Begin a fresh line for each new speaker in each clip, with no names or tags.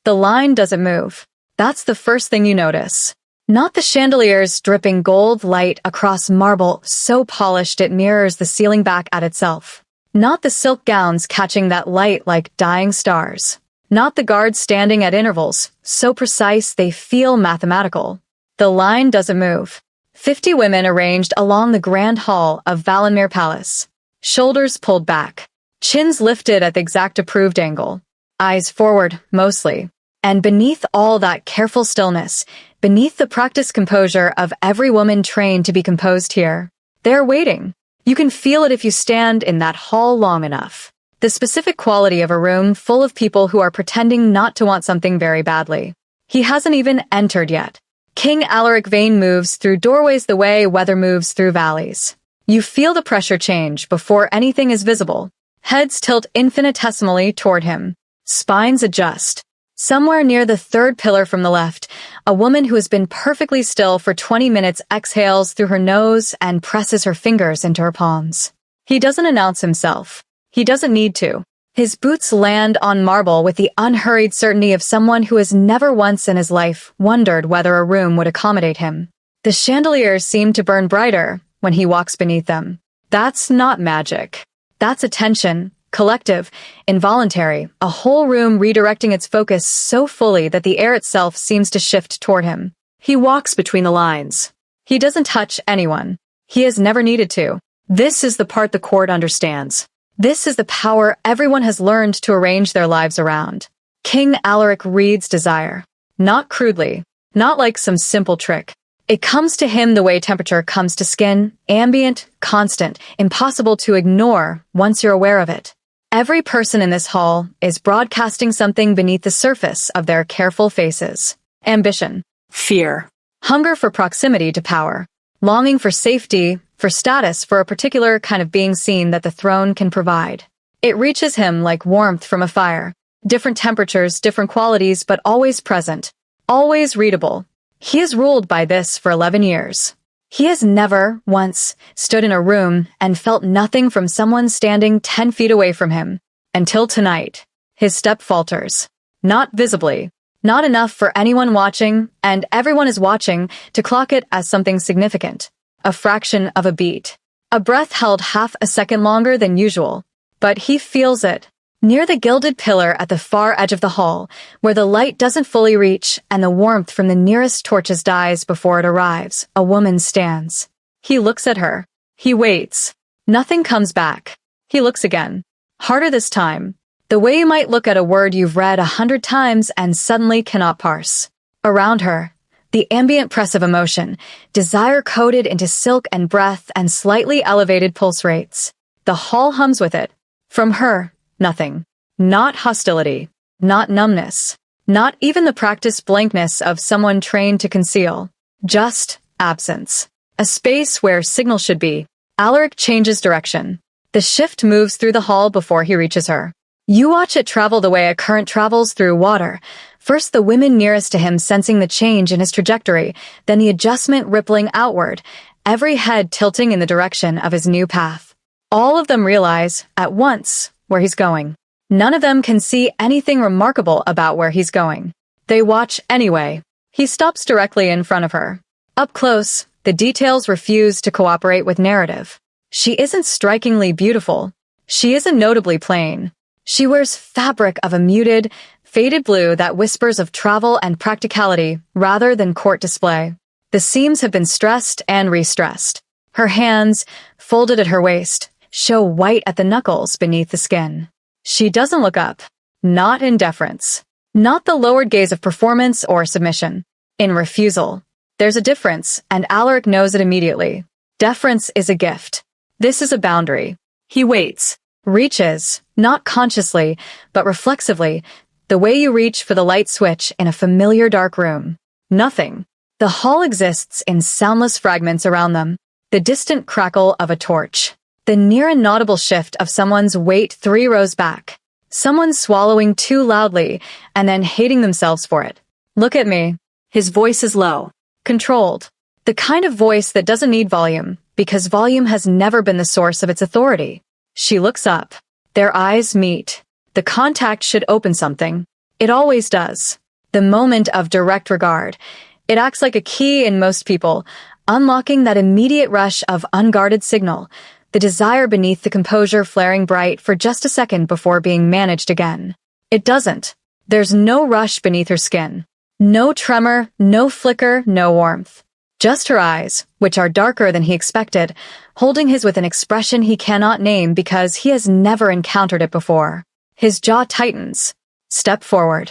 The line doesn't move. That's the first thing you notice. Not the chandeliers dripping gold light across marble so polished it mirrors the ceiling back at itself. Not the silk gowns catching that light like dying stars. Not the guards standing at intervals, so precise they feel mathematical. The line doesn't move. 50 women arranged along the grand hall of Valenmere Palace. Shoulders pulled back. Chins lifted at the exact approved angle. Eyes forward, mostly. And beneath all that careful stillness, beneath the practiced composure of every woman trained to be composed here, they're waiting. You can feel it if you stand in that hall long enough. The specific quality of a room full of people who are pretending not to want something very badly. He hasn't even entered yet. King Alaric Vane moves through doorways the way weather moves through valleys. You feel the pressure change before anything is visible. Heads tilt infinitesimally toward him. Spines adjust. Somewhere near the third pillar from the left, a woman who has been perfectly still for 20 minutes exhales through her nose and presses her fingers into her palms. He doesn't announce himself. He doesn't need to. His boots land on marble with the unhurried certainty of someone who has never once in his life wondered whether a room would accommodate him. The chandeliers seem to burn brighter when he walks beneath them. That's not magic. That's attention. Collective, involuntary, a whole room redirecting its focus so fully that the air itself seems to shift toward him. He walks between the lines. He doesn't touch anyone. He has never needed to. This is the part the court understands. This is the power everyone has learned to arrange their lives around. King Alaric reads desire. Not crudely. Not like some simple trick. It comes to him the way temperature comes to skin, ambient, constant, impossible to ignore once you're aware of it. Every person in this hall is broadcasting something beneath the surface of their careful faces. Ambition. Fear. Hunger for proximity to power. Longing for safety, for status, for a particular kind of being seen that the throne can provide. It reaches him like warmth from a fire. Different temperatures, different qualities, but always present. Always readable. He is ruled by this for 11 years. He has never, once, stood in a room and felt nothing from someone standing 10 feet away from him. Until tonight. His step falters. Not visibly. Not enough for anyone watching, and everyone is watching, to clock it as something significant. A fraction of a beat. A breath held half a second longer than usual. But he feels it. Near the gilded pillar at the far edge of the hall, where the light doesn't fully reach and the warmth from the nearest torches dies before it arrives, a woman stands. He looks at her. He waits. Nothing comes back. He looks again. Harder this time. The way you might look at a word you've read 100 times and suddenly cannot parse. Around her, the ambient press of emotion, desire coded into silk and breath and slightly elevated pulse rates. The hall hums with it. From her, nothing. Not hostility. Not numbness. Not even the practiced blankness of someone trained to conceal. Just absence. A space where signal should be. Alaric changes direction. The shift moves through the hall before he reaches her. You watch it travel the way a current travels through water. First the women nearest to him sensing the change in his trajectory, then the adjustment rippling outward, every head tilting in the direction of his new path. All of them realize, at once, where he's going. None of them can see anything remarkable about where he's going. They watch anyway. He stops directly in front of her. Up close, the details refuse to cooperate with narrative. She isn't strikingly beautiful. She isn't notably plain. She wears fabric of a muted, faded blue that whispers of travel and practicality rather than court display. The seams have been stressed and re-stressed. Her hands, folded at her waist, show white at the knuckles beneath the skin. She doesn't look up. Not in deference. Not the lowered gaze of performance or submission. In refusal. There's a difference, and Alaric knows it immediately. Deference is a gift. This is a boundary. He waits. Reaches, not consciously, but reflexively, the way you reach for the light switch in a familiar dark room. Nothing. The hall exists in soundless fragments around them. The distant crackle of a torch. The near inaudible shift of someone's weight 3 rows back. Someone swallowing too loudly and then hating themselves for it. Look at me. His voice is low. Controlled. The kind of voice that doesn't need volume, because volume has never been the source of its authority. She looks up. Their eyes meet. The contact should open something. It always does. The moment of direct regard. It acts like a key in most people, unlocking that immediate rush of unguarded signal, the desire beneath the composure flaring bright for just a second before being managed again. It doesn't. There's no rush beneath her skin. No tremor, no flicker, no warmth. Just her eyes, which are darker than he expected, holding his with an expression he cannot name because he has never encountered it before. His jaw tightens. Step forward.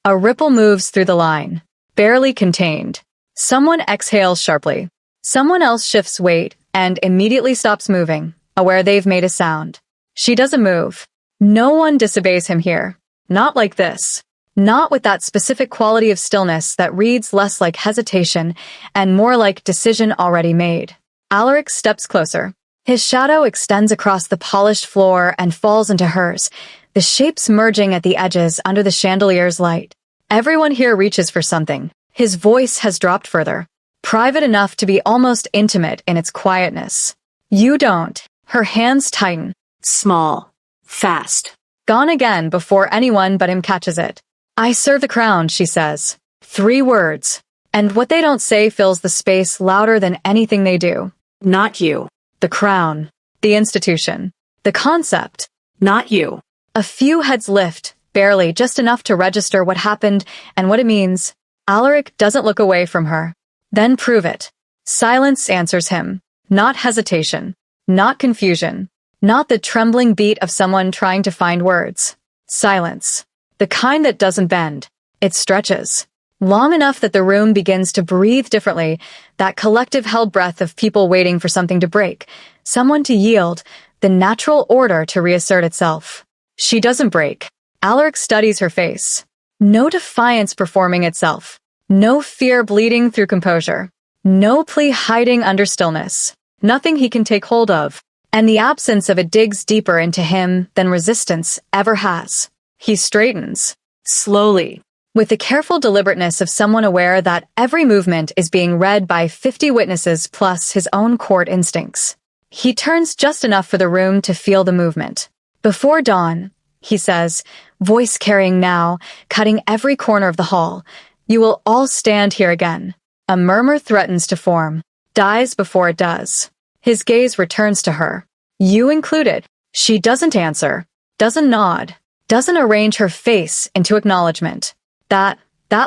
A ripple moves through the line. Barely contained. Someone exhales sharply. Someone else shifts weight and immediately stops moving, aware they've made a sound. She doesn't move. No one disobeys him here. Not like this. Not with that specific quality of stillness that reads less like hesitation and more like decision already made. Alaric steps closer. His shadow extends across the polished floor and falls into hers, the shapes merging at the edges under the chandelier's light. Everyone here reaches for something. His voice has dropped further, private enough to be almost intimate in its quietness. You don't. Her hands tighten.
Small. Fast.
Gone again before anyone but him catches it. I serve the crown, she says. 3 words. And what they don't say fills the space louder than anything they do.
Not you.
The crown. The institution. The concept.
Not you.
A few heads lift, barely, just enough to register what happened and what it means. Alaric doesn't look away from her. Then prove it. Silence answers him. Not hesitation. Not confusion. Not the trembling beat of someone trying to find words. Silence. The kind that doesn't bend. It stretches. Long enough that the room begins to breathe differently, that collective held breath of people waiting for something to break, someone to yield, the natural order to reassert itself. She doesn't break. Alaric studies her face. No defiance performing itself. No fear bleeding through composure. No plea hiding under stillness. Nothing he can take hold of. And the absence of it digs deeper into him than resistance ever has. He straightens. Slowly. With the careful deliberateness of someone aware that every movement is being read by 50 witnesses plus his own court instincts. He turns just enough for the room to feel the movement. Before dawn, he says, voice carrying now, cutting every corner of the hall, you will all stand here again. A murmur threatens to form, dies before it does. His gaze returns to her. You included. She doesn't answer, doesn't nod, doesn't arrange her face into acknowledgement. That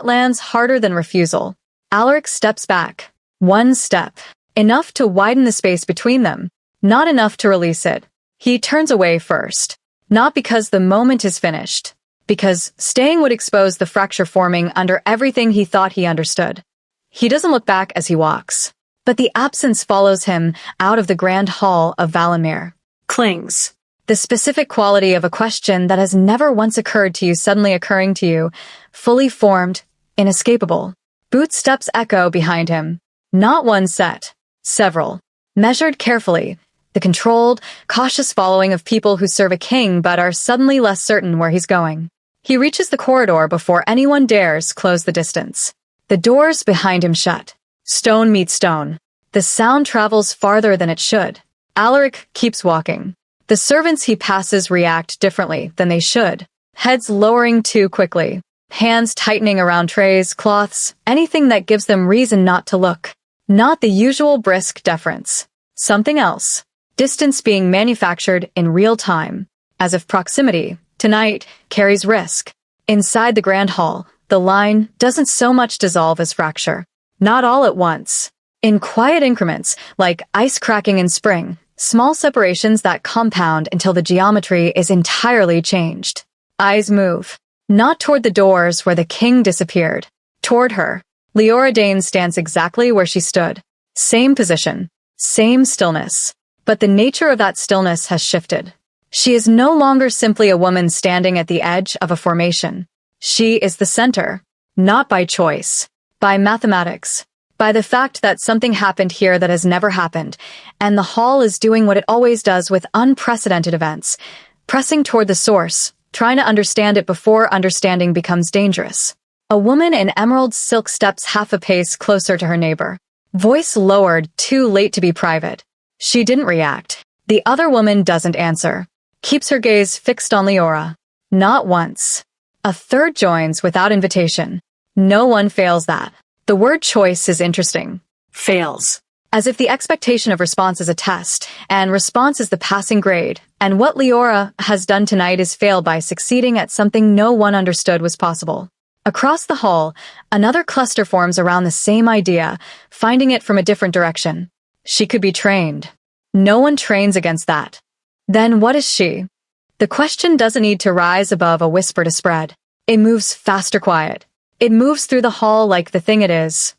lands harder than refusal. Alaric steps back. 1 step. Enough to widen the space between them. Not enough to release it. He turns away first. Not because the moment is finished. Because staying would expose the fracture forming under everything he thought he understood. He doesn't look back as he walks. But the absence follows him out of the grand hall of Valinmere. Clings. The specific quality of a question that has never once occurred to you suddenly occurring to you, fully formed, inescapable. Bootsteps echo behind him. Not one set. Several. Measured carefully. The controlled, cautious following of people who serve a king but are suddenly less certain where he's going. He reaches the corridor before anyone dares close the distance. The doors behind him shut. Stone meets stone. The sound travels farther than it should. Alaric keeps walking. The servants he passes react differently than they should. Heads lowering too quickly. Hands tightening around trays, cloths, anything that gives them reason not to look. Not the usual brisk deference. Something else. Distance being manufactured in real time. As if proximity, tonight, carries risk. Inside the grand hall, the line doesn't so much dissolve as fracture. Not all at once. In quiet increments, like ice cracking in spring. Small separations that compound until the geometry is entirely changed. Eyes move. Not toward the doors where the king disappeared. Toward her. Leora Dane stands exactly where she stood. Same position. Same stillness. But the nature of that stillness has shifted. She is no longer simply a woman standing at the edge of a formation. She is the center. Not by choice. By mathematics. By the fact that something happened here that has never happened, and the hall is doing what it always does with unprecedented events, pressing toward the source, trying to understand it before understanding becomes dangerous. A woman in emerald silk steps half a pace closer to her neighbor. Voice lowered, too late to be private. She didn't react. The other woman doesn't answer. Keeps her gaze fixed on Leora. Not once. A third joins without invitation. No one fails that. The word choice is interesting.
Fails.
As if the expectation of response is a test, and response is the passing grade, and what Leora has done tonight is fail by succeeding at something no one understood was possible. Across the hall, another cluster forms around the same idea, finding it from a different direction. She could be trained. No one trains against that. Then what is she? The question doesn't need to rise above a whisper to spread. It moves fast or quiet. It moves through the hall like the thing it is.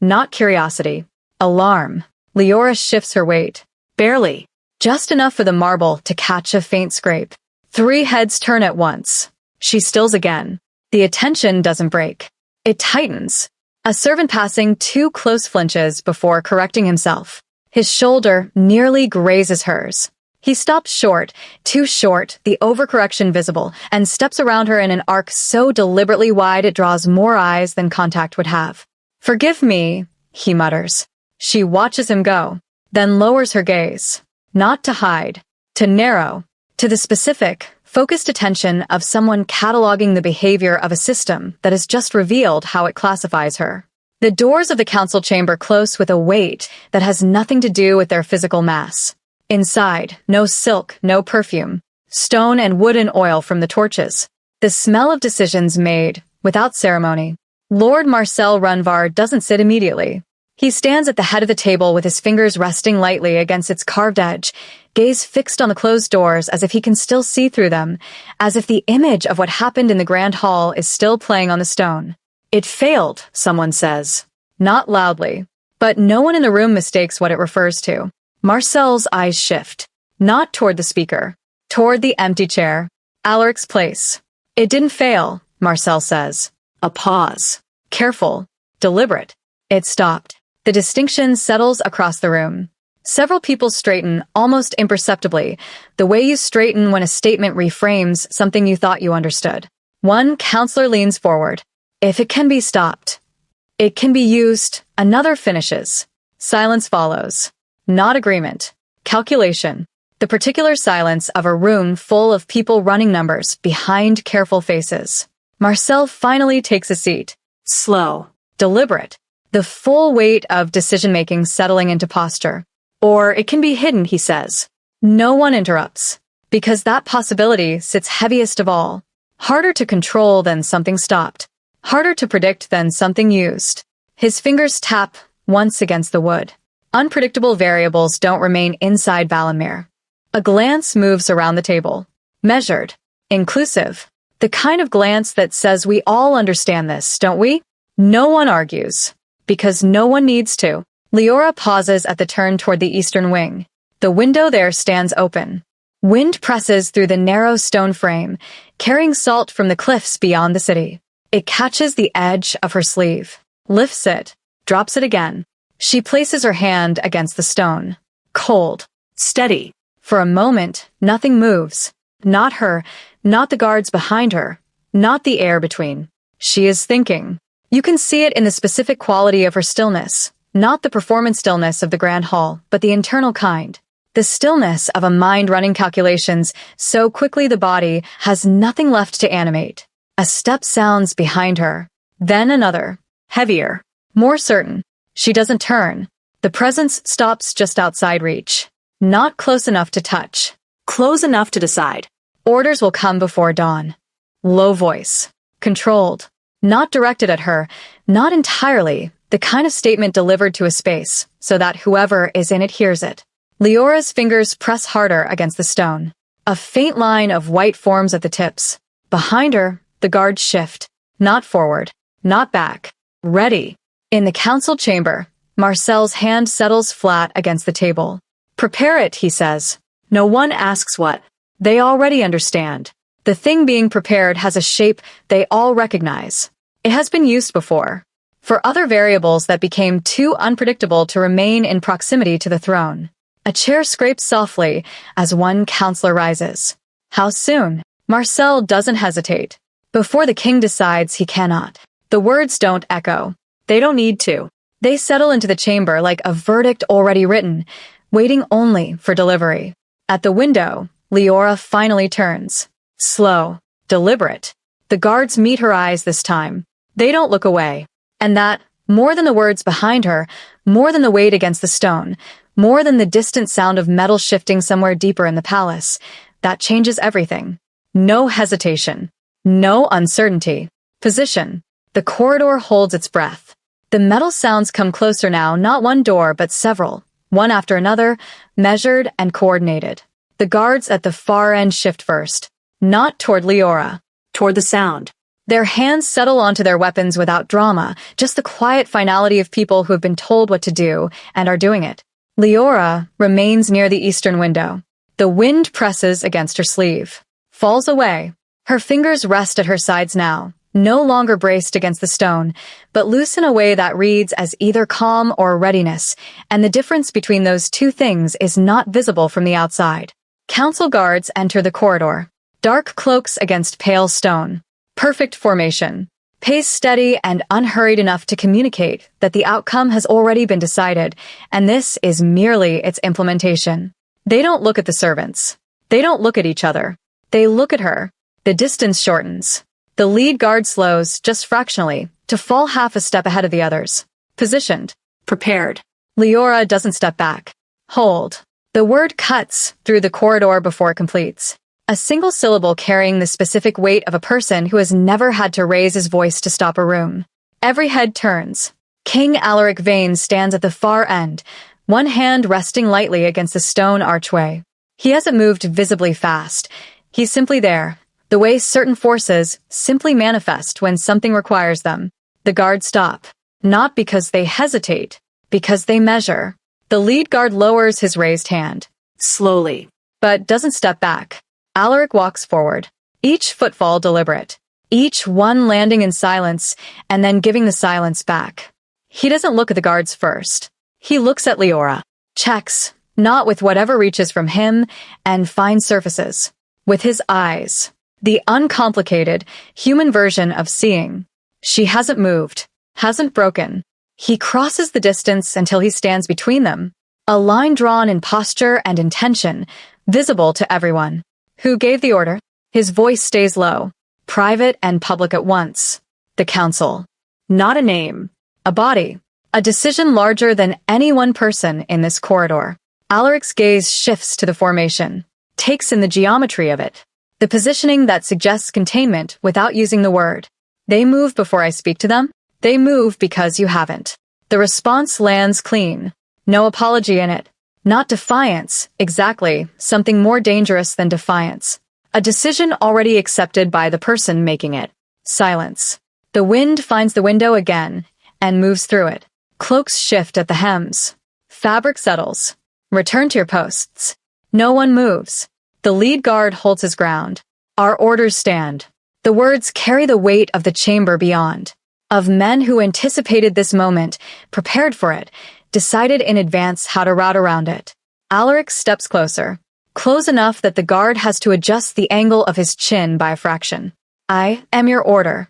Not curiosity. Alarm. Leora shifts her weight.
Barely.
Just enough for the marble to catch a faint scrape. 3 heads turn at once. She stills again. The attention doesn't break. It tightens. A servant passing too close flinches before correcting himself. His shoulder nearly grazes hers. He stops short, too short, the overcorrection visible, and steps around her in an arc so deliberately wide it draws more eyes than contact would have. "Forgive me," he mutters. She watches him go, then lowers her gaze. Not to hide, to narrow, to the specific, focused attention of someone cataloging the behavior of a system that has just revealed how it classifies her. The doors of the council chamber close with a weight that has nothing to do with their physical mass. Inside, no silk, no perfume. Stone and wood and oil from the torches. The smell of decisions made, without ceremony. Lord Marcel Runvar doesn't sit immediately. He stands at the head of the table with his fingers resting lightly against its carved edge, gaze fixed on the closed doors as if he can still see through them, as if the image of what happened in the grand hall is still playing on the stone. "It failed," someone says. Not loudly, but no one in the room mistakes what it refers to. Marcel's eyes shift, not toward the speaker, toward the empty chair. Alaric's place. "It didn't fail," Marcel says. A pause. Careful. Deliberate. It stopped. The distinction settles across the room. Several people straighten almost imperceptibly, the way you straighten when a statement reframes something you thought you understood. One counselor leans forward. "If it can be stopped. It can be used." Another finishes. Silence follows. Not agreement. Calculation. The particular silence of a room full of people running numbers behind careful faces. Marcel finally takes a seat. Slow. Deliberate. The full weight of decision-making settling into posture. "Or it can be hidden," he says. No one interrupts, because that possibility sits heaviest of all. Harder to control than something stopped. Harder to predict than something used. His fingers tap once against the wood. Unpredictable variables don't remain inside Valimir. A glance moves around the table. Measured. Inclusive. The kind of glance that says we all understand this, don't we? No one argues. Because no one needs to. Leora pauses at the turn toward the eastern wing. The window there stands open. Wind presses through the narrow stone frame, carrying salt from the cliffs beyond the city. It catches the edge of her sleeve. Lifts it. Drops it again. She places her hand against the stone. Cold. Steady. For a moment, nothing moves. Not her, not the guards behind her, not the air between. She is thinking. You can see it in the specific quality of her stillness, not the performance stillness of the grand hall, but the internal kind. The stillness of a mind running calculations so quickly the body has nothing left to animate. A step sounds behind her. Then another. Heavier. More certain. She doesn't turn. The presence stops just outside reach. Not close enough to touch. Close enough to decide. Orders will come before dawn. Low voice. Controlled. Not directed at her. Not entirely. The kind of statement delivered to a space, so that whoever is in it hears it. Leora's fingers press harder against the stone. A faint line of white forms at the tips. Behind her, the guards shift. Not forward. Not back. Ready. In the council chamber, Marcel's hand settles flat against the table. "Prepare it," he says. No one asks what. They already understand. The thing being prepared has a shape they all recognize. It has been used before. For other variables that became too unpredictable to remain in proximity to the throne. A chair scrapes softly as one counselor rises. How soon? Marcel doesn't hesitate. Before the king decides he cannot. The words don't echo. They don't need to. They settle into the chamber like a verdict already written, waiting only for delivery. At the window, Leora finally turns. Slow. Deliberate. The guards meet her eyes this time. They don't look away. And that, more than the words behind her, more than the weight against the stone, more than the distant sound of metal shifting somewhere deeper in the palace, that changes everything. No hesitation. No uncertainty. Position. The corridor holds its breath. The metal sounds come closer now, not one door, but several, one after another, measured and coordinated. The guards at the far end shift first, not toward Leora.
Toward the sound.
Their hands settle onto their weapons without drama, just the quiet finality of people who have been told what to do and are doing it. Leora remains near the eastern window. The wind presses against her sleeve. Falls away. Her fingers rest at her sides now, no longer braced against the stone, but loose in a way that reads as either calm or readiness, and the difference between those two things is not visible from the outside. Council guards enter the corridor. Dark cloaks against pale stone. Perfect formation. Pace steady and unhurried enough to communicate that the outcome has already been decided, and this is merely its implementation. They don't look at the servants. They don't look at each other. They look at her. The distance shortens. The lead guard slows, just fractionally, to fall half a step ahead of the others. Positioned.
Prepared.
Leora doesn't step back. Hold. The word cuts through the corridor before it completes. A single syllable carrying the specific weight of a person who has never had to raise his voice to stop a room. Every head turns. King Alaric Vane stands at the far end, one hand resting lightly against the stone archway. He hasn't moved visibly fast. He's simply there, the way certain forces simply manifest when something requires them. The guards stop. Not because they hesitate, because they measure. The lead guard lowers his raised hand.
Slowly.
But doesn't step back. Alaric walks forward, each footfall deliberate, each one landing in silence and then giving the silence back. He doesn't look at the guards first. He looks at Leora, checks, not with whatever reaches from him, and finds surfaces. With his eyes, the uncomplicated, human version of seeing. She hasn't moved, hasn't broken. He crosses the distance until he stands between them, a line drawn in posture and intention, visible to everyone. Who gave the order? His voice stays low, private and public at once. The council. Not a name. A body. A decision larger than any one person in this corridor. Alaric's gaze shifts to the formation, takes in the geometry of it, the positioning that suggests containment without using the word. They move before I speak to them. They move because you haven't. The response lands clean. No apology in it. Not defiance, exactly, something more dangerous than defiance. A decision already accepted by the person making it. Silence. The wind finds the window again and moves through it. Cloaks shift at the hems. Fabric settles. Return to your posts. No one moves. The lead guard holds his ground. Our orders stand. The words carry the weight of the chamber beyond. Of men who anticipated this moment, prepared for it, decided in advance how to route around it. Alaric steps closer, close enough that the guard has to adjust the angle of his chin by a fraction. I am your order.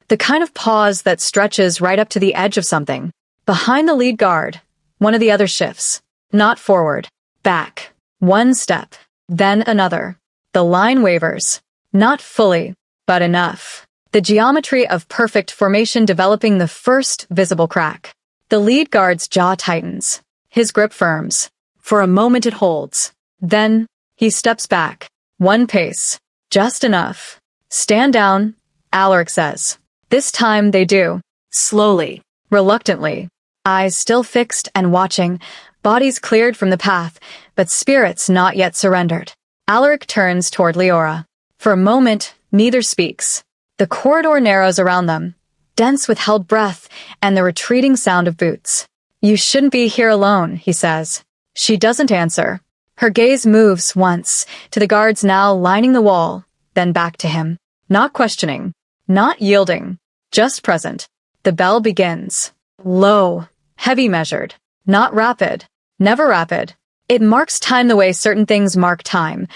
The kind of pause that stretches right up to the edge of something. Behind the lead guard, one of the other shifts. Not forward, back. One step, then another. The line wavers. Not fully, but enough. The geometry of perfect formation developing the first visible crack. The lead guard's jaw tightens. His grip firms. For a moment it holds. Then, he steps back. One pace. Just enough. Stand down, Alaric says. This time they do.
Slowly.
Reluctantly. Eyes still fixed and watching. Bodies cleared from the path, but spirits not yet surrendered. Alaric turns toward Leora. For a moment, neither speaks. The corridor narrows around them, dense with held breath and the retreating sound of boots. You shouldn't be here alone, he says. She doesn't answer. Her gaze moves once to the guards now lining the wall, then back to him. Not questioning, not yielding, just present. The bell begins. Low, heavy measured, not rapid, never rapid. It marks time the way certain things mark time.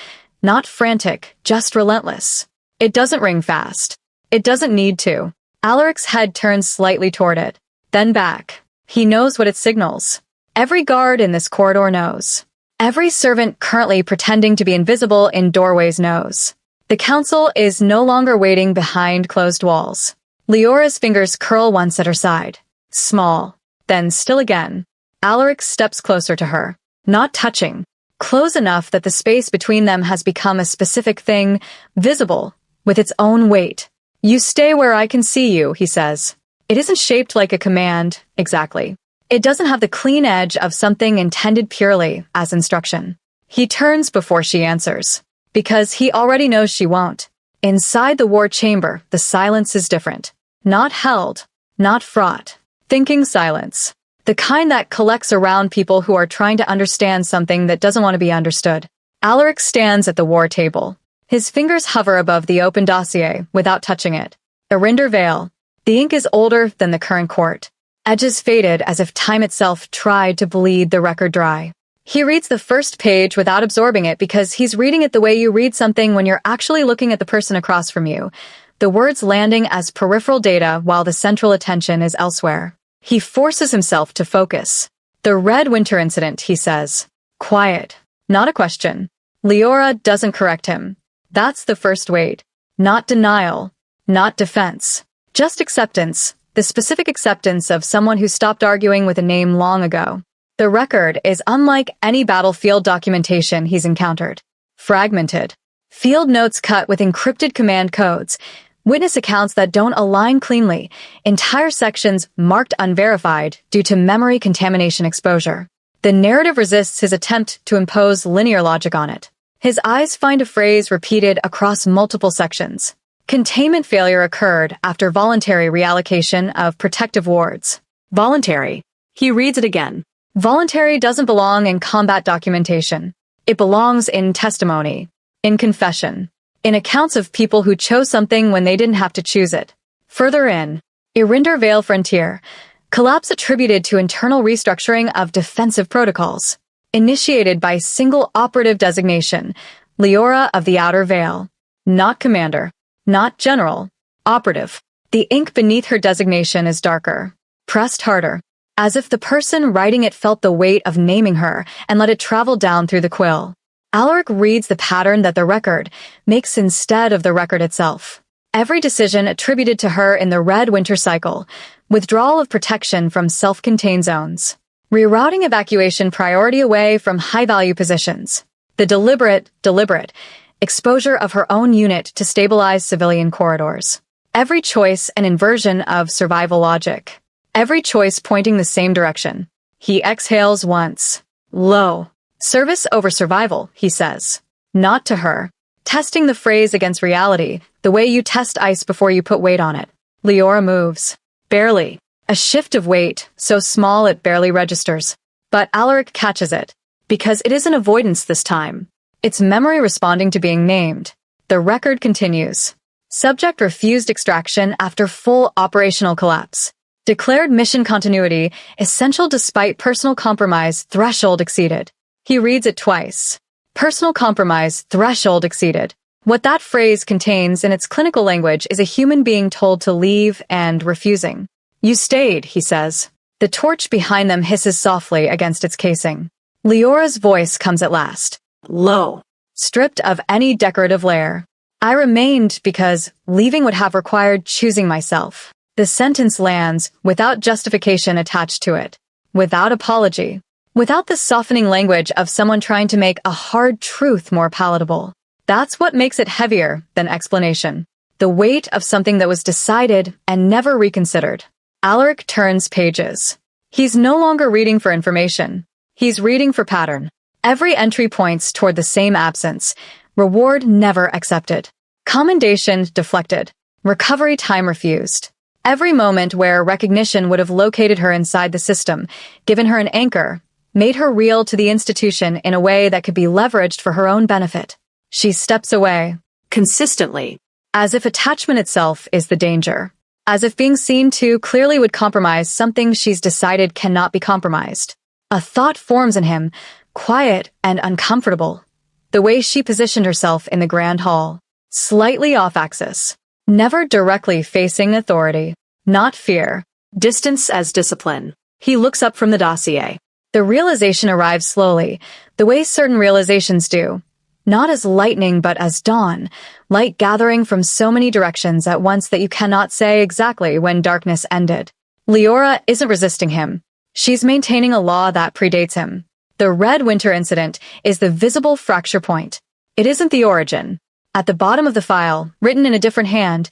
Not frantic, just relentless. It doesn't ring fast. It doesn't need to. Alaric's head turns slightly toward it, then back. He knows what it signals. Every guard in this corridor knows. Every servant currently pretending to be invisible in doorways knows. The council is no longer waiting behind closed walls. Leora's fingers curl once at her side. Small. Then still again. Alaric steps closer to her. Not touching. Close enough that the space between them has become a specific thing, visible, with its own weight. You stay where I can see you, he says. It isn't shaped like a command, exactly. It doesn't have the clean edge of something intended purely as instruction. He turns before she answers. Because he already knows she won't. Inside the war chamber, the silence is different. Not held. Not fraught. Thinking silence. The kind that collects around people who are trying to understand something that doesn't want to be understood. Alaric stands at the war table. His fingers hover above the open dossier without touching it. Arinder Vale. The ink is older than the current court. Edges faded as if time itself tried to bleed the record dry. He reads the first page without absorbing it because he's reading it the way you read something when you're actually looking at the person across from you, the words landing as peripheral data while the central attention is elsewhere. He forces himself to focus. The Red Winter incident, he says. Quiet. Not a question. Leora doesn't correct him. That's the first weight. Not denial. Not defense. Just acceptance. The specific acceptance of someone who stopped arguing with a name long ago. The record is unlike any battlefield documentation he's encountered. Fragmented. Field notes cut with encrypted command codes. Witness accounts that don't align cleanly. Entire sections marked unverified due to memory contamination exposure. The narrative resists his attempt to impose linear logic on it. His eyes find a phrase repeated across multiple sections. Containment failure occurred after voluntary reallocation of protective wards. Voluntary. He reads it again. Voluntary doesn't belong in combat documentation. It belongs in testimony, in confession, in accounts of people who chose something when they didn't have to choose it. Further in, Arinder Vale Frontier, collapse attributed to internal restructuring of defensive protocols, initiated by single operative designation, Leora of the Outer Vale. Not commander, not general, operative. The ink beneath her designation is darker, pressed harder. As if the person writing it felt the weight of naming her and let it travel down through the quill. Alaric reads the pattern that the record makes instead of the record itself. Every decision attributed to her in the Red Winter cycle, withdrawal of protection from self-contained zones, rerouting evacuation priority away from high-value positions, the deliberate exposure of her own unit to stabilize civilian corridors. Every choice an inversion of survival logic. Every choice pointing the same direction. He exhales once. Low. Service over survival, he says. Not to her. Testing the phrase against reality, the way you test ice before you put weight on it. Leora moves. Barely. A shift of weight, so small it barely registers. But Alaric catches it. Because it isn't avoidance this time. It's memory responding to being named. The record continues. Subject refused extraction after full operational collapse. Declared mission continuity, essential despite personal compromise, threshold exceeded. He reads it twice. Personal compromise, threshold exceeded. What that phrase contains in its clinical language is a human being told to leave and refusing. You stayed, he says. The torch behind them hisses softly against its casing. Leora's voice comes at last. Low. Stripped of any decorative layer. I remained because leaving would have required choosing myself. The sentence lands without justification attached to it, without apology, without the softening language of someone trying to make a hard truth more palatable. That's what makes it heavier than explanation. The weight of something that was decided and never reconsidered. Alaric turns pages. He's no longer reading for information. He's reading for pattern. Every entry points toward the same absence. Reward never accepted. Commendation deflected. Recovery time refused. Every moment where recognition would have located her inside the system, given her an anchor, made her real to the institution in a way that could be leveraged for her own benefit. She steps away. Consistently. As if attachment itself is the danger. As if being seen too clearly would compromise something she's decided cannot be compromised. A thought forms in him, quiet and uncomfortable. The way she positioned herself in the grand hall. Slightly off-axis. Never directly facing authority. Not fear. Distance as discipline. He looks up from the dossier. The realization arrives slowly, the way certain realizations do. Not as lightning but as dawn, light gathering from so many directions at once that you cannot say exactly when darkness ended. Leora isn't resisting him. She's maintaining a law that predates him. The Red Winter incident is the visible fracture point. It isn't the origin. At the bottom of the file, written in a different hand,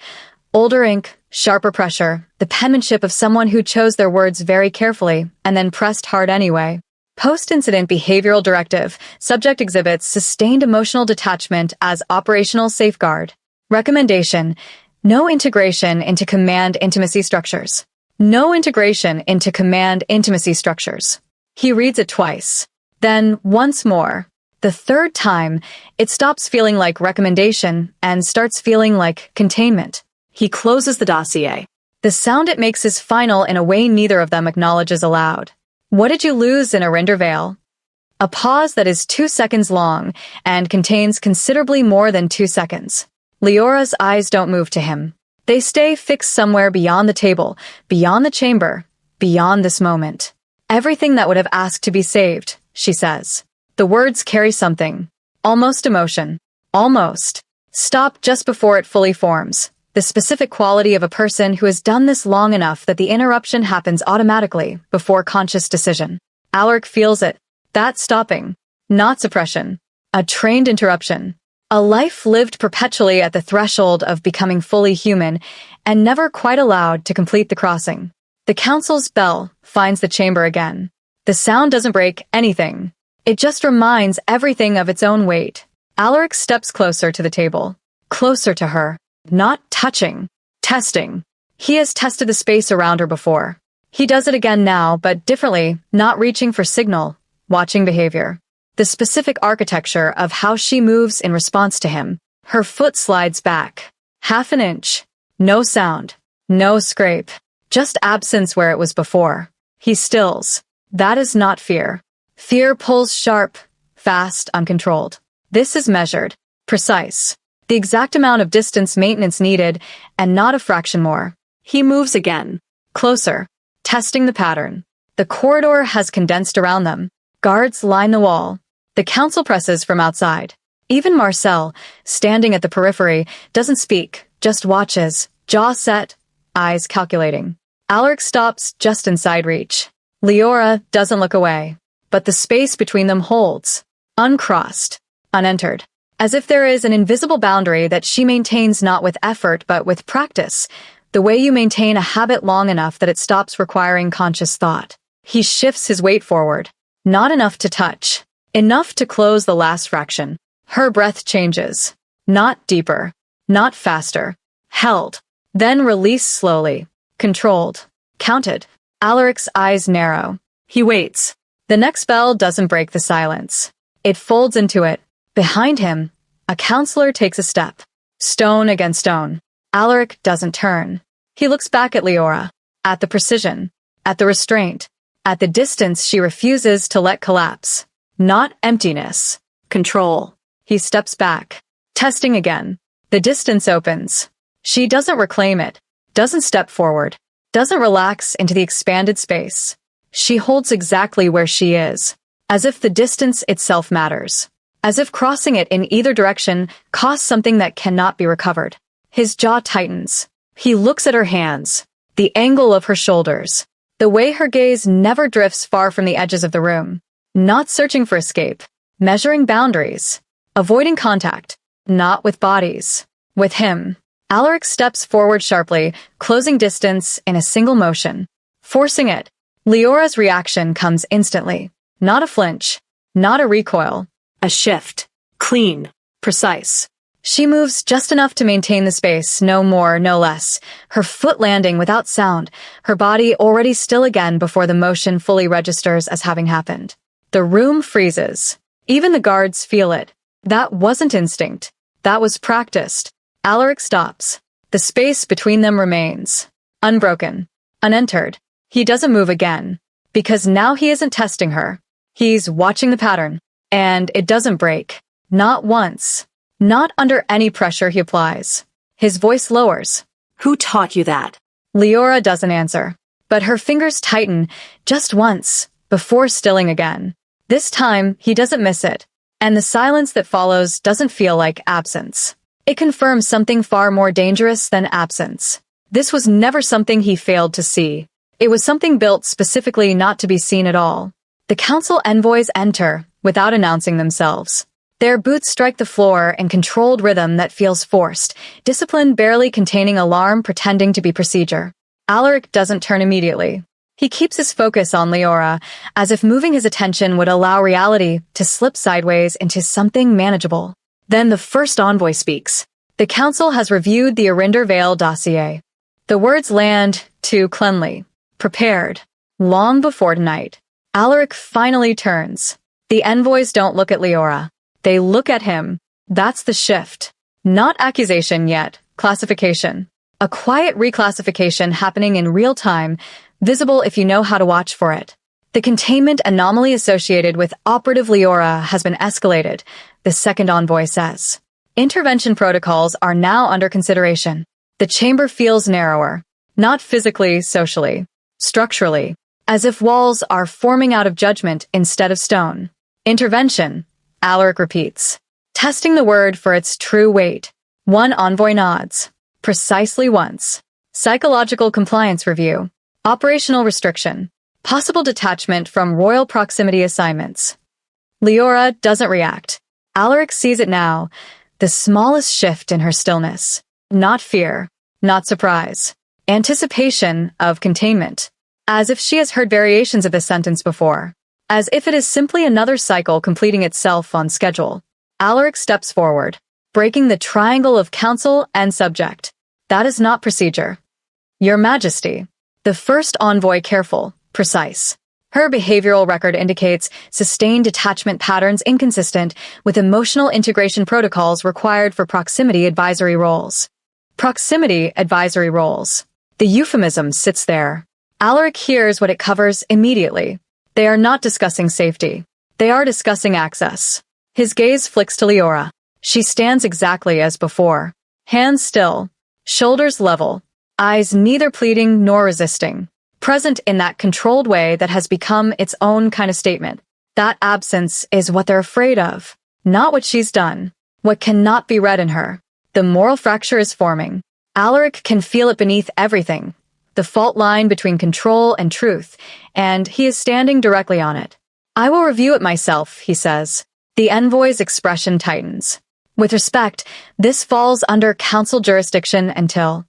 older ink, sharper pressure, the penmanship of someone who chose their words very carefully and then pressed hard anyway. Post-incident behavioral directive. Subject exhibits sustained emotional detachment as operational safeguard. Recommendation: no integration into command intimacy structures. No integration into command intimacy structures. He reads it twice. Then once more. The third time, it stops feeling like recommendation and starts feeling like containment.
He closes the dossier.
The sound it makes is final in a way neither of them acknowledges aloud. What did you lose in Arinder Vale? A pause that is 2 seconds long and contains considerably more than 2 seconds. Leora's eyes don't move to him. They stay fixed somewhere beyond the table, beyond the chamber, beyond this moment. Everything that would have asked to be saved, she says. The words carry something. Almost emotion. Almost. Stop just before it fully forms. The specific quality of a person who has done this long enough that the interruption happens automatically before conscious decision. Alaric feels it. That stopping. Not suppression. A trained interruption. A life lived perpetually at the threshold of becoming fully human and never quite allowed to complete the crossing. The council's bell finds the chamber again. The sound doesn't break anything. It just reminds everything of its own weight. Alaric steps closer to the table. Closer to her. Not touching. Testing. He has tested the space around her before. He does it again now, but differently, not reaching for signal, watching behavior. The specific architecture of how she moves in response to him. Her foot slides back. Half an inch. No sound. No scrape. Just absence where it was before. He stills. That is not fear. Fear pulls sharp, fast, uncontrolled. This is measured. Precise. The exact amount of distance maintenance needed, and not a fraction more.
He moves again.
Closer. Testing the pattern. The corridor has condensed around them. Guards line the wall. The council presses from outside. Even Marcel, standing at the periphery, doesn't speak, just watches, jaw set, eyes calculating. Alaric stops just inside reach. Leora doesn't look away. But the space between them holds. Uncrossed. Unentered. As if there is an invisible boundary that she maintains not with effort but with practice, the way you maintain a habit long enough that it stops requiring conscious thought. He shifts his weight forward. Not enough to touch. Enough to close the last fraction. Her breath changes. Not deeper. Not faster. Held. Then released slowly. Controlled. Counted. Alaric's eyes narrow. He waits. The next bell doesn't break the silence. It folds into it. Behind him, a counselor takes a step. Stone against stone. Alaric doesn't turn. He looks back at Leora. At the precision. At the restraint. At the distance she refuses to let collapse. Not emptiness. Control. He steps back. Testing again. The distance opens. She doesn't reclaim it. Doesn't step forward. Doesn't relax into the expanded space. She holds exactly where she is. As if the distance itself matters. As if crossing it in either direction costs something that cannot be recovered. His jaw tightens. He looks at her hands. The angle of her shoulders. The way her gaze never drifts far from the edges of the room. Not searching for escape. Measuring boundaries. Avoiding contact. Not with bodies. With him. Alaric steps forward sharply, closing distance in a single motion. Forcing it. Leora's reaction comes instantly. Not a flinch. Not a recoil.
A shift. Clean. Precise.
She moves just enough to maintain the space, no more, no less. Her foot landing without sound, her body already still again before the motion fully registers as having happened. The room freezes. Even the guards feel it. That wasn't instinct. That was practiced. Alaric stops. The space between them remains. Unbroken. Unentered. He doesn't move again. Because now he isn't testing her. He's watching the pattern. And it doesn't break. Not once. Not under any pressure he applies. His voice lowers.
Who taught you that?
Leora doesn't answer. But her fingers tighten just once, before stilling again. This time, he doesn't miss it. And the silence that follows doesn't feel like absence. It confirms something far more dangerous than absence. This was never something he failed to see. It was something built specifically not to be seen at all. The council envoys enter, without announcing themselves. Their boots strike the floor in controlled rhythm that feels forced, discipline barely containing alarm pretending to be procedure. Alaric doesn't turn immediately. He keeps his focus on Leora, as if moving his attention would allow reality to slip sideways into something manageable. Then the first envoy speaks. The council has reviewed the Arinder Vale dossier. The words land too cleanly, prepared, long before tonight. Alaric finally turns. The envoys don't look at Leora. They look at him. That's the shift. Not accusation yet, classification. A quiet reclassification happening in real time, visible if you know how to watch for it. The containment anomaly associated with operative Leora has been escalated, the second envoy says. Intervention protocols are now under consideration. The chamber feels narrower, not physically, socially, structurally, as if walls are forming out of judgment instead of stone. Intervention, Alaric repeats, testing the word for its true weight. One envoy nods. Precisely once. Psychological compliance review. Operational restriction. Possible detachment from royal proximity assignments. Leora doesn't react. Alaric sees it now, the smallest shift in her stillness. Not fear, not surprise. Anticipation of containment. As if she has heard variations of this sentence before. As if it is simply another cycle completing itself on schedule. Alaric steps forward, breaking the triangle of council and subject. That is not procedure. Your Majesty. The first envoy careful, precise. Her behavioral record indicates sustained detachment patterns inconsistent with emotional integration protocols required for proximity advisory roles. Proximity advisory roles. The euphemism sits there. Alaric hears what it covers immediately. They are not discussing safety. They are discussing access. His gaze flicks to Leora. She stands exactly as before. Hands still. Shoulders level. Eyes neither pleading nor resisting. Present in that controlled way that has become its own kind of statement. That absence is what they're afraid of. Not what she's done. What cannot be read in her. The moral fracture is forming. Alaric can feel it beneath everything. The fault line between control and truth, and he is standing directly on it. I will review it myself, he says. The envoy's expression tightens. With respect, this falls under council jurisdiction until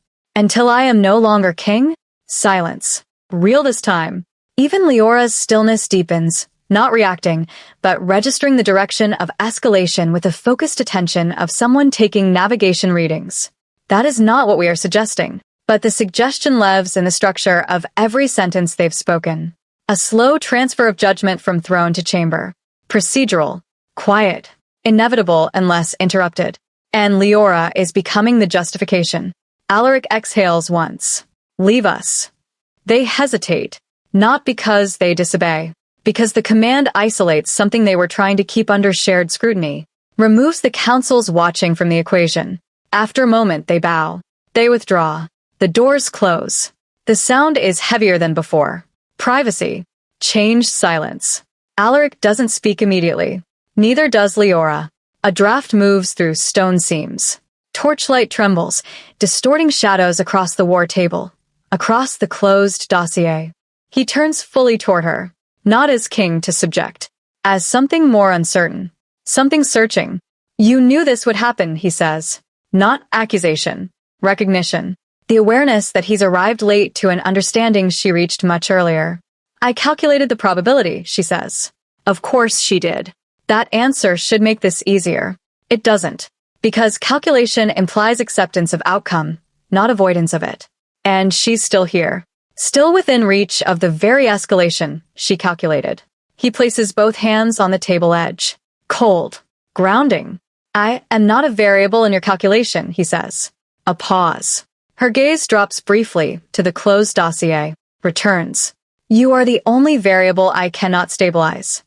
I am no longer king? Silence. Real this time. Even Leora's stillness deepens, not reacting, but registering the direction of escalation with the focused attention of someone taking navigation readings. That is not what we are suggesting. But the suggestion lives in the structure of every sentence they've spoken. A slow transfer of judgment from throne to chamber. Procedural. Quiet. Inevitable unless interrupted. And Leora is becoming the justification. Alaric exhales once. Leave us. They hesitate. Not because they disobey. Because the command isolates something they were trying to keep under shared scrutiny. Removes the council's watching from the equation. After a moment they bow. They withdraw. The doors close. The sound is heavier than before. Privacy. Changed silence. Alaric doesn't speak immediately. Neither does Leora. A draft moves through stone seams. Torchlight trembles, distorting shadows across the war table. Across the closed dossier. He turns fully toward her. Not as king to subject. As something more uncertain. Something searching. You knew this would happen, he says. Not accusation. Recognition. The awareness that he's arrived late to an understanding she reached much earlier. I calculated the probability, she says. Of course she did. That answer should make this easier. It doesn't. Because calculation implies acceptance of outcome, not avoidance of it. And she's still here. Still within reach of the very escalation, she calculated. He places both hands on the table edge. Cold. Grounding. I am not a variable in your calculation, he says. A pause. Her gaze drops briefly to the closed dossier, returns. You are the only variable I cannot stabilize.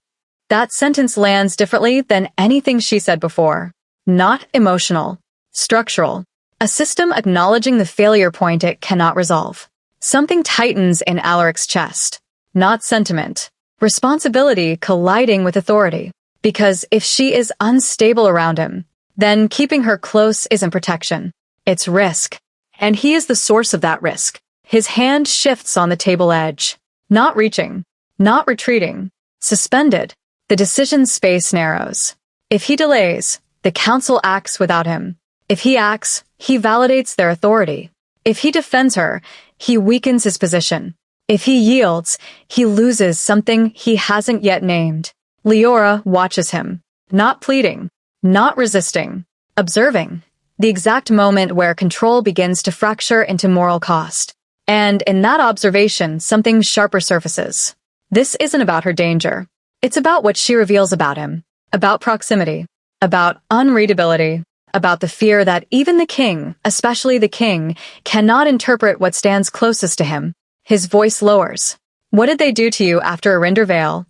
That sentence lands differently than anything she said before. Not emotional. Structural. A system acknowledging the failure point it cannot resolve. Something tightens in Alaric's chest. Not sentiment. Responsibility colliding with authority. Because if she is unstable around him, then keeping her close isn't protection. It's risk.
And he is the source of that risk.
His hand shifts on the table edge. Not reaching. Not retreating. Suspended. The decision space narrows. If he delays, the council acts without him. If he acts, he validates their authority. If he defends her, he weakens his position. If he yields, he loses something he hasn't yet named. Leora watches him. Not pleading. Not resisting. Observing. The exact moment where control begins to fracture into moral cost. And in that observation, something sharper surfaces. This isn't about her danger. It's about what she reveals about him. About proximity. About unreadability. About the fear that even the king, especially the king, cannot interpret what stands closest to him. His voice lowers. What did they do to you after Arinder Vale?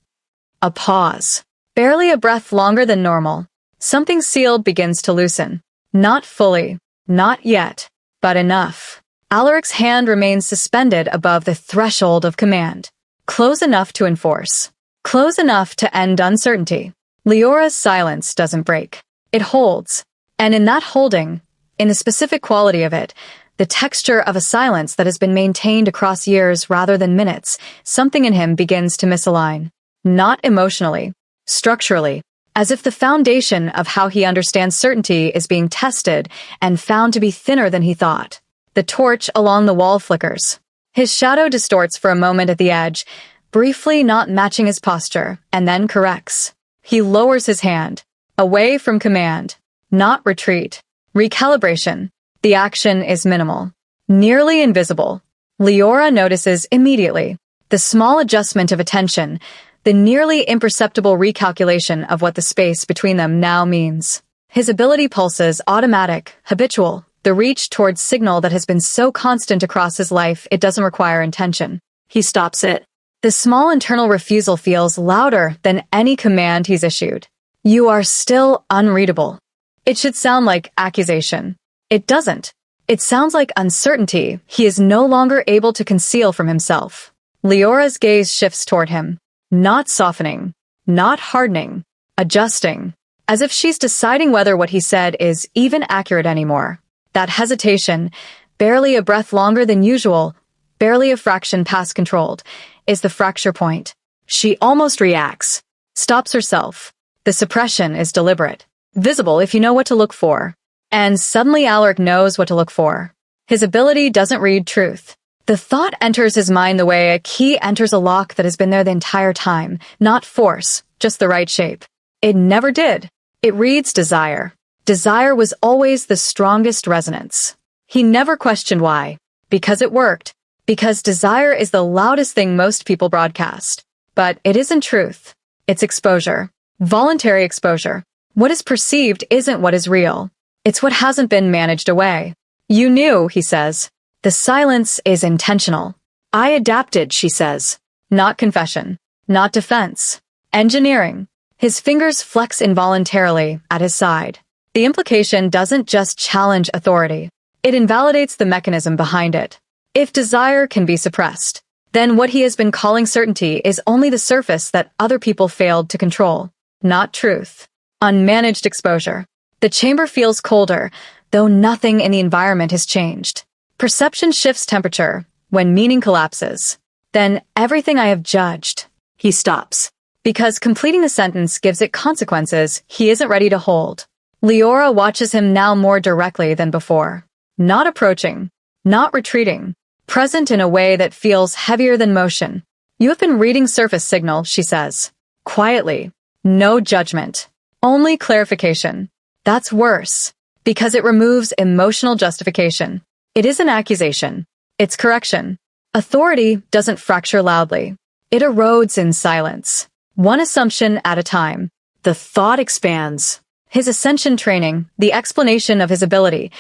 A pause. Barely a breath longer than normal. Something sealed begins to loosen. Not fully. Not yet. But enough. Alaric's hand remains suspended above the threshold of command. Close enough to enforce. Close enough to end uncertainty. Leora's silence doesn't break. It holds. And in that holding, in the specific quality of it, the texture of a silence that has been maintained across years rather than minutes, something in him begins to misalign. Not emotionally. Structurally. As if the foundation of how he understands certainty is being tested and found to be thinner than he thought. The torch along the wall flickers. His shadow distorts for a moment at the edge, briefly not matching his posture, and then corrects. He lowers his hand. Away from command. Not retreat. Recalibration. The action is minimal. Nearly invisible. Leora notices immediately. The small adjustment of attention, the nearly imperceptible recalculation of what the space between them now means. His ability pulses automatic, habitual, the reach towards signal that has been so constant across his life it doesn't require intention. He stops it. The small internal refusal feels louder than any command he's issued. You are still unreadable. It should sound like accusation. It doesn't. It sounds like uncertainty he is no longer able to conceal from himself. Leora's gaze shifts toward him. Not softening. Not hardening. Adjusting. As if she's deciding whether what he said is even accurate anymore. That hesitation, barely a breath longer than usual, barely a fraction past controlled, is the fracture point. She almost reacts. Stops herself. The suppression is deliberate. Visible if you know what to look for. And suddenly Alaric knows what to look for. His ability doesn't read truth. The thought enters his mind the way a key enters a lock that has been there the entire time. Not force, just the right shape. It never did. It reads desire. Desire was always the strongest resonance. He never questioned why. Because it worked. Because desire is the loudest thing most people broadcast. But it isn't truth. It's exposure. Voluntary exposure. What is perceived isn't what is real. It's what hasn't been managed away. You knew, he says. The silence is intentional. I adapted, she says. Not confession. Not defense. Engineering. His fingers flex involuntarily at his side. The implication doesn't just challenge authority. It invalidates the mechanism behind it. If desire can be suppressed, then what he has been calling certainty is only the surface that other people failed to control. Not truth. Unmanaged exposure. The chamber feels colder, though nothing in the environment has changed. Perception shifts temperature when meaning collapses. Then everything I have judged. He stops. Because completing the sentence gives it consequences he isn't ready to hold. Leora watches him now more directly than before. Not approaching. Not retreating. Present in a way that feels heavier than motion. You have been reading surface signal, she says. Quietly. No judgment. Only clarification. That's worse. Because it removes emotional justification. It isn't accusation. It's correction. Authority doesn't fracture loudly. It erodes in silence. One assumption at a time. The thought expands. His ascension training, the explanation of his ability,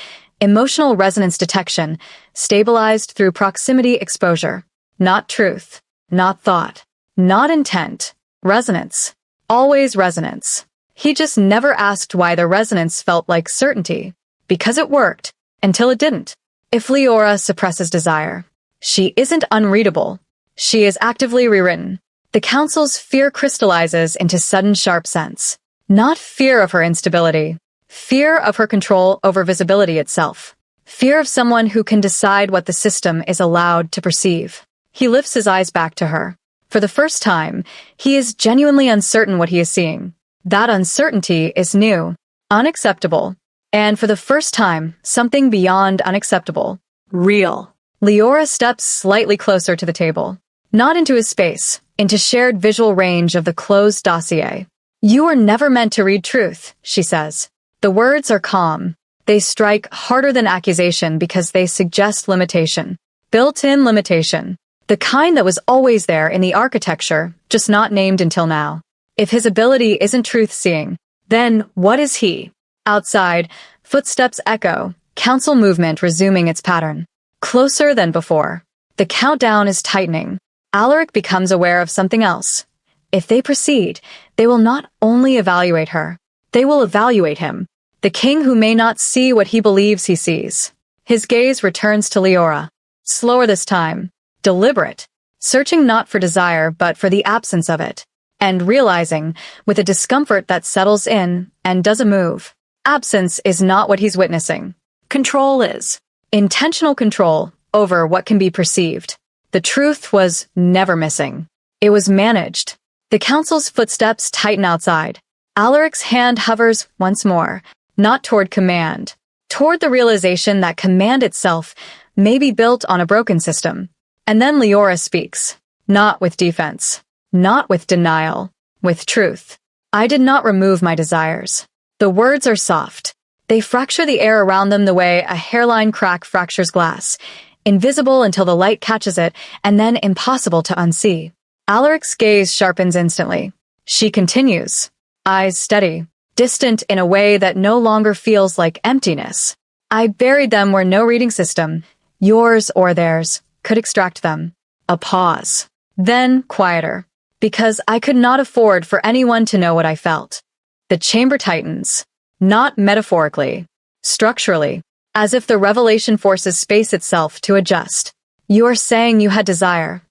emotional resonance detection, stabilized through proximity exposure. Not truth. Not thought. Not intent. Resonance. Always resonance. He just never asked why the resonance felt like certainty. Because it worked. Until it didn't. If Leora suppresses desire, she isn't unreadable. She is actively rewritten. The council's fear crystallizes into sudden sharp sense. Not fear of her instability. Fear of her control over visibility itself. Fear of someone who can decide what the system is allowed to perceive. He lifts his eyes back to her. For the first time, he is genuinely uncertain what he is seeing. That uncertainty is new, unacceptable, and for the first time, something beyond unacceptable.
Real.
Leora steps slightly closer to the table. Not into his space, into shared visual range of the closed dossier. You were never meant to read truth, she says. The words are calm. They strike harder than accusation because they suggest limitation. Built-in limitation. The kind that was always there in the architecture, just not named until now. If his ability isn't truth-seeing, then what is he? Outside, footsteps echo, council movement resuming its pattern. Closer than before. The countdown is tightening. Alaric becomes aware of something else. If they proceed, they will not only evaluate her, they will evaluate him. The king who may not see what he believes he sees. His gaze returns to Leora. Slower this time. Deliberate. Searching not for desire but for the absence of it. And realizing, with a discomfort that settles in and doesn't move, absence is not what he's witnessing.
Control is.
Intentional control over what can be perceived. The truth was never missing. It was managed. The council's footsteps tighten outside. Alaric's hand hovers once more, not toward command, toward the realization that command itself may be built on a broken system. And then Leora speaks, not with defense, not with denial, with truth. I did not remove my desires. The words are soft. They fracture the air around them the way a hairline crack fractures glass, invisible until the light catches it, and then impossible to unsee. Alaric's gaze sharpens instantly. She continues, eyes steady, distant in a way that no longer feels like emptiness. I buried them where no reading system, yours or theirs, could extract them. A pause. Then quieter, because I could not afford for anyone to know what I felt. The chamber tightens, not metaphorically, structurally, as if the revelation forces space itself to adjust. You are saying you had desire.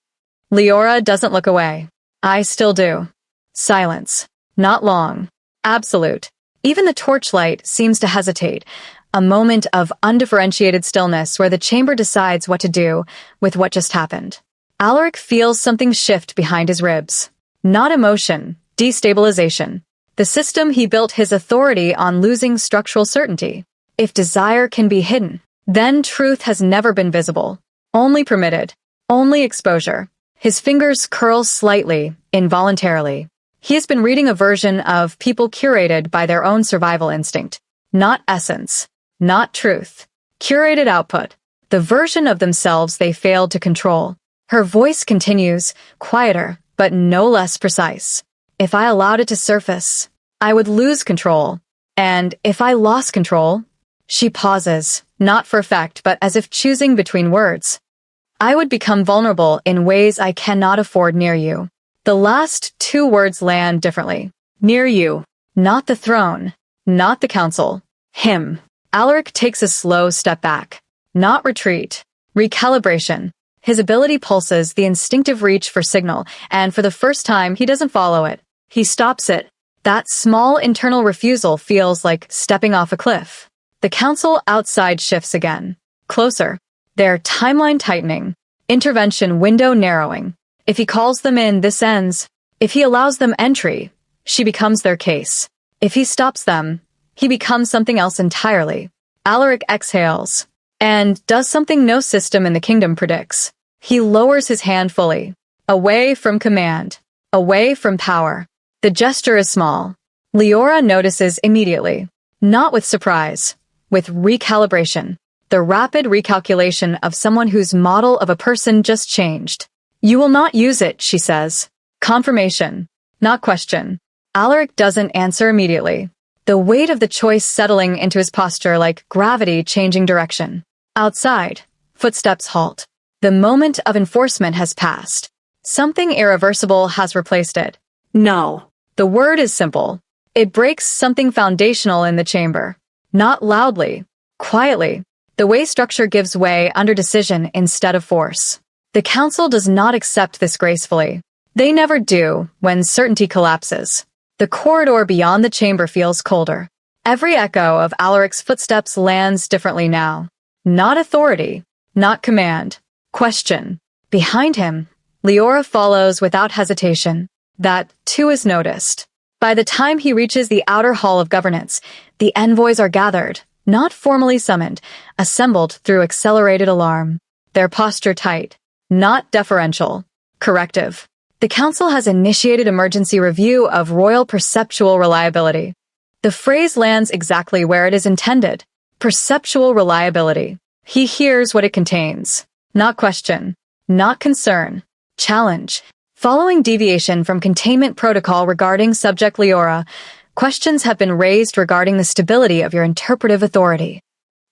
Leora doesn't look away. I still do. Silence. Not long. Absolute. Even the torchlight seems to hesitate, a moment of undifferentiated stillness where the chamber decides what to do with what just happened. Alaric feels something shift behind his ribs. Not emotion, destabilization. The system he built his authority on losing structural certainty. If desire can be hidden, then truth has never been visible. Only permitted. Only exposure. His fingers curl slightly, involuntarily. He has been reading a version of people curated by their own survival instinct. Not essence. Not truth. Curated output. The version of themselves they failed to control. Her voice continues, quieter, but no less precise. If I allowed it to surface, I would lose control. And if I lost control, she pauses, not for effect, but as if choosing between words. I would become vulnerable in ways I cannot afford near you. The last two words land differently. Near you. Not the throne. Not the council. Him. Alaric takes a slow step back. Not retreat. Recalibration. His ability pulses the instinctive reach for signal, and for the first time he doesn't follow it. He stops it. That small internal refusal feels like stepping off a cliff. The council outside shifts again. Closer. Their timeline tightening. Intervention window narrowing. If he calls them in, this ends. If he allows them entry, she becomes their case. If he stops them, he becomes something else entirely. Alaric exhales, and does something no system in the kingdom predicts. He lowers his hand fully. Away from command. Away from power. The gesture is small. Leora notices immediately. Not with surprise. With recalibration. The rapid recalculation of someone whose model of a person just changed. You will not use it, she says. Confirmation. Not question. Alaric doesn't answer immediately. The weight of the choice settling into his posture like gravity changing direction. Outside, footsteps halt. The moment of enforcement has passed. Something irreversible has replaced it.
No.
The word is simple. It breaks something foundational in the chamber. Not loudly. Quietly. The way structure gives way under decision instead of force. The council does not accept this gracefully. They never do when certainty collapses. The corridor beyond the chamber feels colder. Every echo of Alaric's footsteps lands differently now. Not authority, not command, question. Behind him, Leora follows without hesitation. That, too, is noticed. By the time he reaches the outer hall of governance, the envoys are gathered, not formally summoned, assembled through accelerated alarm. Their posture tight, not deferential, corrective. The council has initiated emergency review of royal perceptual reliability. The phrase lands exactly where it is intended. Perceptual reliability. He hears what it contains. Not question. Not concern. Challenge. Following deviation from containment protocol regarding subject Leora, questions have been raised regarding the stability of your interpretive authority.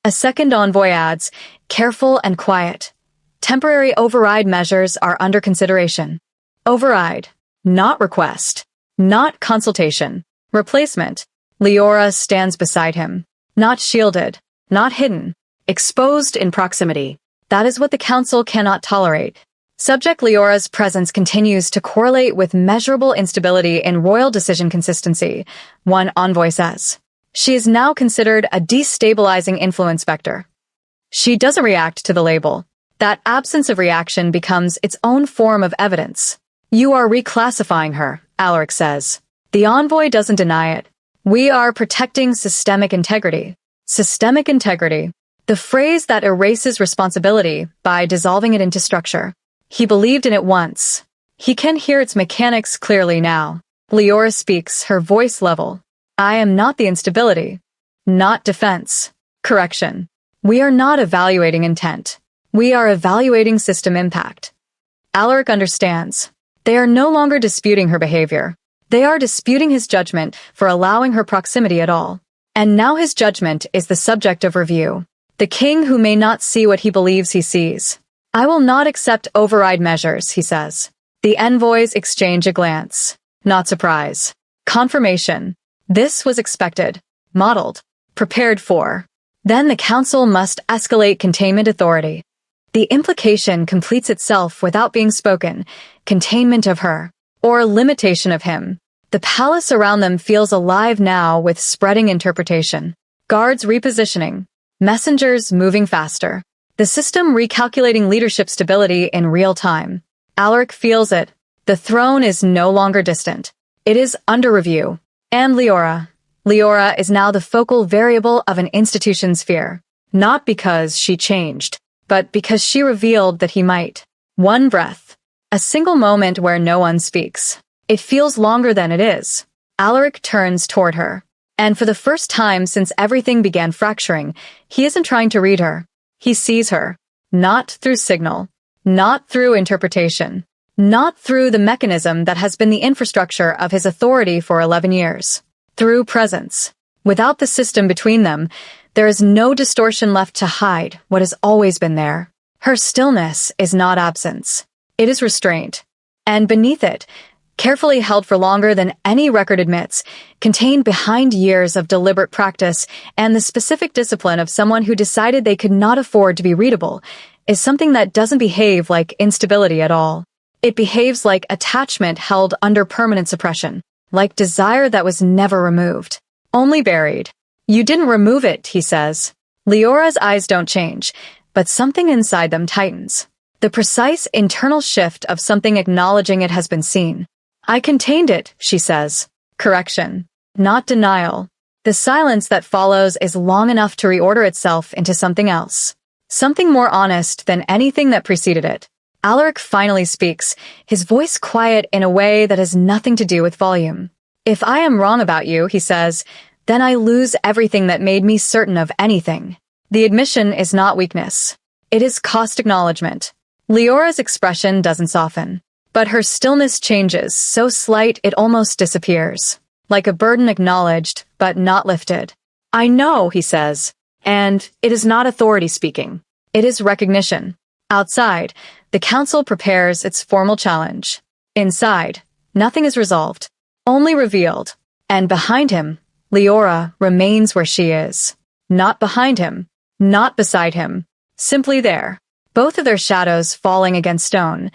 A second envoy adds, careful and quiet. Temporary override measures are under consideration. Override. Not request. Not consultation. Replacement. Leora stands beside him. Not shielded. Not hidden. Exposed in proximity. That is what the council cannot tolerate. Subject Leora's presence continues to correlate with measurable instability in royal decision consistency, one envoy says. She is now considered a destabilizing influence vector. She doesn't react to the label. That absence of reaction becomes its own form of evidence. You are reclassifying her, Alaric says. The envoy doesn't deny it. We are protecting systemic integrity. Systemic integrity. The phrase that erases responsibility by dissolving it into structure. He believed in it once. He can hear its mechanics clearly now. Leora speaks, her voice level. I am not the instability. Not defense. Correction. We are not evaluating intent. We are evaluating system impact. Alaric understands. They are no longer disputing her behavior. They are disputing his judgment for allowing her proximity at all. And now his judgment is the subject of review. The king who may not see what he believes he sees. I will not accept override measures, he says. The envoys exchange a glance. Not surprise. Confirmation. This was expected. Modeled. Prepared for. Then the council must escalate containment authority. The implication completes itself without being spoken. Containment of her. Or limitation of him. The palace around them feels alive now with spreading interpretation. Guards repositioning. Messengers moving faster. The system recalculating leadership stability in real time. Alaric feels it. The throne is no longer distant. It is under review. And Leora. Leora is now the focal variable of an institution's fear. Not because she changed, but because she revealed that he might. One breath. A single moment where no one speaks. It feels longer than it is. Alaric turns toward her. And for the first time since everything began fracturing, he isn't trying to read her. He sees her. Not through signal. Not through interpretation. Not through the mechanism that has been the infrastructure of his authority for 11 years. Through presence. Without the system between them, there is no distortion left to hide what has always been there. Her stillness is not absence. It is restraint. And beneath it, carefully held for longer than any record admits, contained behind years of deliberate practice and the specific discipline of someone who decided they could not afford to be readable, is something that doesn't behave like instability at all. It behaves like attachment held under permanent suppression, like desire that was never removed, only buried. You didn't remove it, he says. Leora's eyes don't change, but something inside them tightens. The precise internal shift of something acknowledging it has been seen. I contained it, she says. Correction. Not denial. The silence that follows is long enough to reorder itself into something else. Something more honest than anything that preceded it. Alaric finally speaks, his voice quiet in a way that has nothing to do with volume. If I am wrong about you, he says, then I lose everything that made me certain of anything. The admission is not weakness. It is cost acknowledgement. Leora's expression doesn't soften. But her stillness changes, so slight it almost disappears. Like a burden acknowledged, but not lifted. I know, he says. And it is not authority speaking. It is recognition. Outside, the council prepares its formal challenge. Inside, nothing is resolved, only revealed. And behind him, Leora remains where she is. Not behind him, not beside him, simply there. Both of their shadows falling against stone.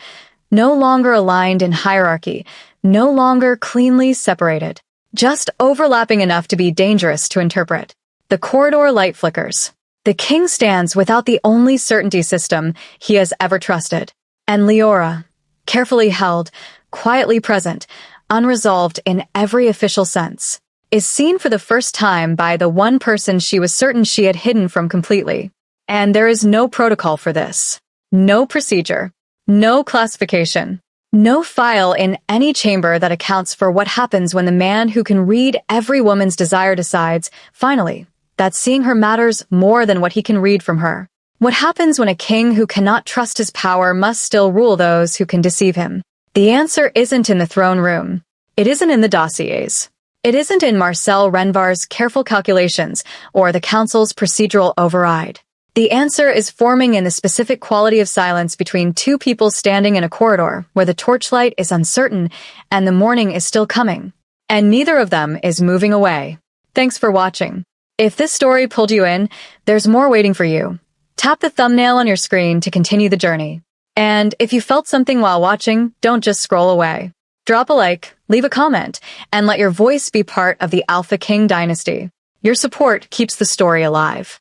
No longer aligned in hierarchy, no longer cleanly separated. just overlapping enough to be dangerous to interpret. The corridor light flickers. The king stands without the only certainty system he has ever trusted. And Leora, carefully held, quietly present, unresolved in every official sense, is seen for the first time by the one person she was certain she had hidden from completely. And there is no protocol for this. No procedure. No classification. No file in any chamber that accounts for what happens when the man who can read every woman's desire decides, finally, that seeing her matters more than what he can read from her. What happens when a king who cannot trust his power must still rule those who can deceive him? The answer isn't in the throne room. It isn't in the dossiers. It isn't in Marcel Renvar's careful calculations or the council's procedural override. The answer is forming in the specific quality of silence between two people standing in a corridor where the torchlight is uncertain and the morning is still coming. And neither of them is moving away. Thanks for watching. If this story pulled you in, there's more waiting for you. Tap the thumbnail on your screen to continue the journey. And if you felt something while watching, don't just scroll away. Drop a like, leave a comment, and let your voice be part of the Alpha King dynasty. Your support keeps the story alive.